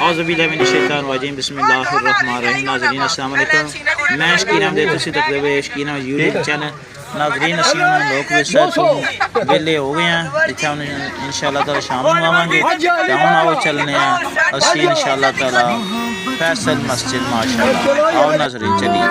औज़ुबिल्लाहिमिनश्शैतानिर्रजीम बिस्मिल्लाहिर्रहमानिर्रहीम। नाज़रीन अस्सलाम वालेकुम। मैं शकीन अहमद तुसीं तकदे वे शकीन अहमद यूट्यूब चैनल। नाज़रीन असीं हुण लोक विसर तो वेले हो गए हैं, इत्थे हुण इंशाअल्लाह ताला शाम नूं आवांगे ते हुण आओ चलने हैं असीं इंशाअल्लाह ताला फैसल मस्जिद। माशाअल्लाह आओ नाज़रीन चलिए।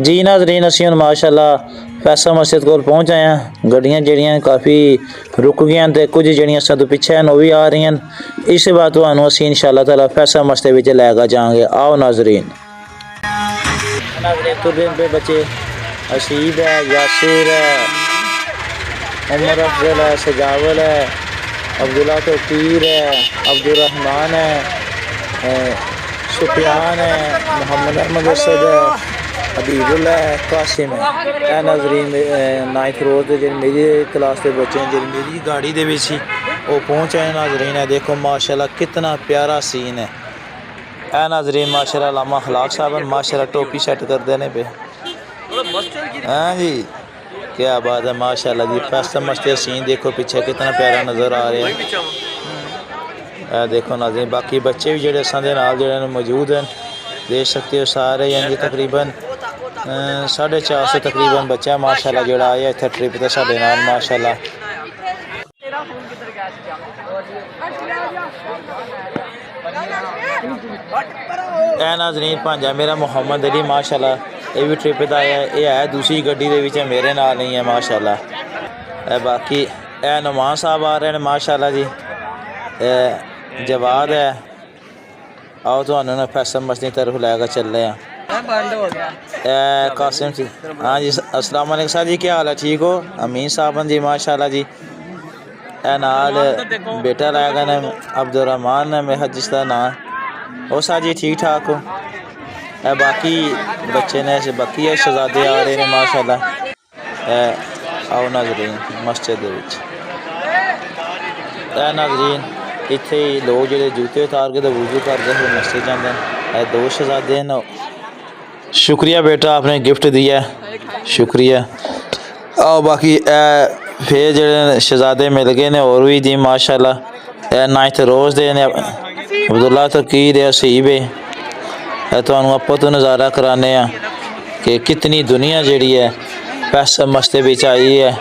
जी नाज़रीन असीं हुण माशाअल्लाह फैसल मस्जिद कोल पहुँच आए हैं। गड्डियां जड़ियां काफ़ी रुक गई ते कुछ जड़ियां साडू पिछे हैं वो भी आ रही हैं। इस बात तुहानू असीं इंशाअल्लाह ताला फैसल मस्जिद विच लैके जाएंगे। आओ नाज़रीन। नाज़रीन तुर पे बच्चे अशीब है, यासिर है, उमर अफजल है, सजावल है, अब्दुल्ला तौकीर है, अब्दुर्रहमान है, सुफियान है, मोहम्मद अहमद असद है, हबीबुल्ला है, कासिम है। नाज़रीन 9th रोज़ जो मेरी क्लास के बच्चे हैं जो मेरी गाड़ी दे विच वो पहुँच आए। नाज़रीन है देखो माशाअल्लाह कितना प्यारा सीन है। नाज़रीन माशाअल्लाह अल्लामा अखलाक साहब माशाअल्लाह टोपी सेट कर देने पे। हाँ जी क्या बात है माशाअल्लाह जी। फैसल मस्जिद सीन देखो पीछे कितना प्यारा नज़र आ रहा है। देखो नाज़रीन बाकी बच्चे भी जो असां नाल जो मौजूद हैं देख सकते हो सारे यानी तकरीबन 450 तकरीबन बच्चा माशाअल्लाह जोड़ा आया इत्थे ट्रिप ते साडे नाल माशाअल्लाह। नाज़रीन भांजा मेरा मोहम्मद अली माशाअल्लाह ये भी ट्रिप ते आया। ये है दूसरी गड्डी दे विच मेरे नाल नहीं है माशाअल्लाह। बाकी नुमान साहब आ रहे हैं माशाअल्लाह जी। जवाद है आओ तो फैसल मस्जिद तरफ लैके चल रहे हैं। कासिम जी हाँ जी अस्सलाम वालेकुम सर जी क्या हाल है ठीक हो? अमीन साहब जी माशाअल्लाह जी। नाल बेटा लाया गया अब्दुर्रहमान है मेरा जिसका नाम वो सर जी ठीक ठाक हो? बाकी बच्चे ने बाकी है शहजादे आ रहे हैं माशाअल्लाह। आओ नाज़रीन मस्जिद दे विच नाज़रीन इत्थे लोग जो जूते उतार के वजू करते हैं मस्जिद जाते हैं। दो शहजादे हैं। शुक्रिया बेटा आपने गिफ्ट दिया शुक्रिया। आओ बाकी फिर जो शहजादे मिल गए ने और भी जी माशाअल्लाह। 9th रोज़ दे ने अब्दुल्ला तौकीर है असीब है। तुहानू आपां तो नज़ारा कराने कि कितनी दुनिया जिहड़ी है फैसल मस्जिद विच आई है।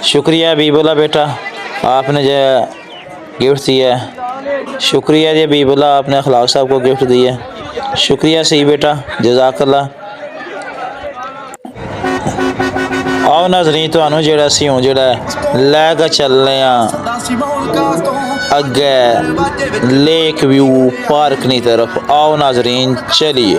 शुक्रिया हबीबुल्ला बेटा आपने जो गिफ्ट दिया है शुक्रिया जी बीबुल्ला, आपने अखलाक साहब को गिफ्ट दी है। शुक्रिया सही बेटा, जज़ाकल्ला। आओ नाज़रीन तुहानू जेड़ा असी हुण जेड़ा लैके चलने अगे लेक व्यू पार्क की तरफ। आओ नाज़रीन चलिए।